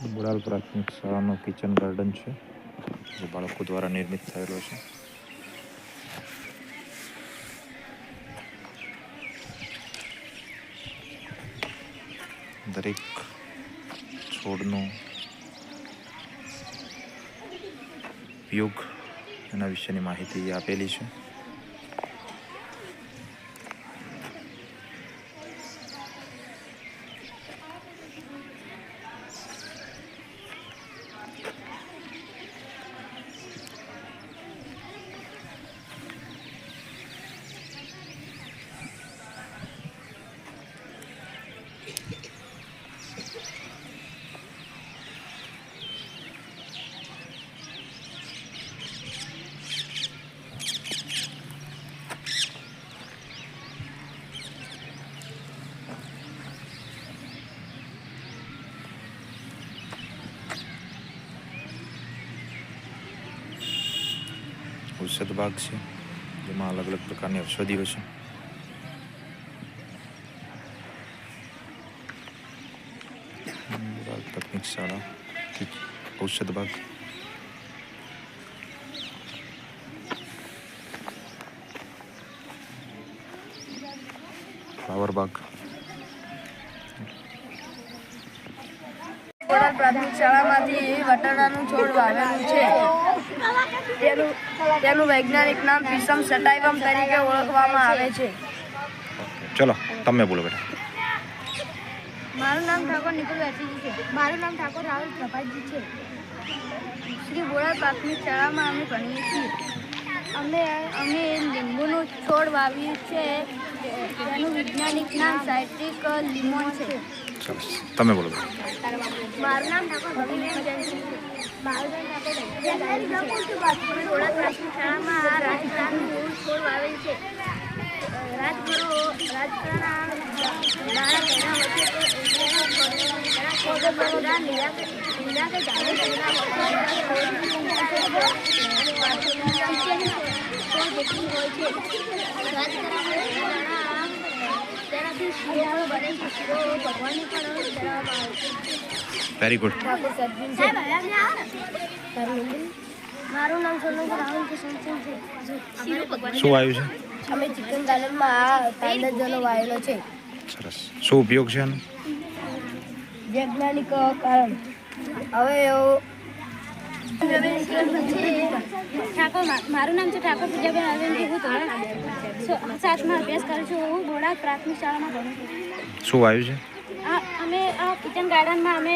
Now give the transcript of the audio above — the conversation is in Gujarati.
બોડાલ પ્રાથમિક શાળાનો કિચન ગાર્ડન છે, જે બાળકો દ્વારા નિર્મિત થયેલો છે. દરેક છોડનો ઉપયોગ એના વિશેની માહિતી આપેલી છે. ઔષધ બાગ છે, જેમાં અલગ અલગ પ્રકારની ઔષધિઓ છે. પ્રાથમિક શાળા ઔષધ બાગ. ફ્લાવર બાગ. બોડાલ પ્રાથમિક શાળામાંથી વટાણાનું છોડ વાવેલું છે. તેનું વૈજ્ઞાનિક નામ પીસમ સટાઇવમ તરીકે ઓળખવામાં આવે છે. ચલો, તમે બોલો બેટા. મારું નામ ઠાકોર નિકુલ વેસીજી છે. મારું નામ ઠાકોર રાહુલ પ્રભાતજી છે. શ્રી બોડાલ પ્રાથમિક શાળામાં અમે ભણીએ છીએ. અમે લીંબુનું છોડ વાવ્યું છે. તેનું વૈજ્ઞાનિક નામ સાઇટ્રિક લિમોન છે. સરસ, તમે બોલો બેટા. મારું નામ ઠાકોર ભગીબેન જયંતિ છે. મારું નામ ઠાકોર બોડાલ પ્રાથમિક શાળામાં રાજગરાનું છોડ વાવેલ છે. રાજગરાના દાણા તેના વચ્ચે વેરી ગુડ. મારું નામ સોલંકી રાહુલ કિશનસિંહ છે. શું આવ્યું છે? અમે ચિકન ગાર્ડનમાં તાંડજનો વાવેલો છે. સરસ. શું ઉપયોગ છે એનો? વૈજ્ઞાનિક કારણ હવે મારું નામ છે ઠાકોર પૂજાબેન અરવિંદજી. હું ધોરણ 7માં અભ્યાસ કરું છું. હું બોડાલ પ્રાથમિક શાળામાં ભણું છું. શું આવ્યું છે? અમે આ કિચન ગાર્ડનમાં અમે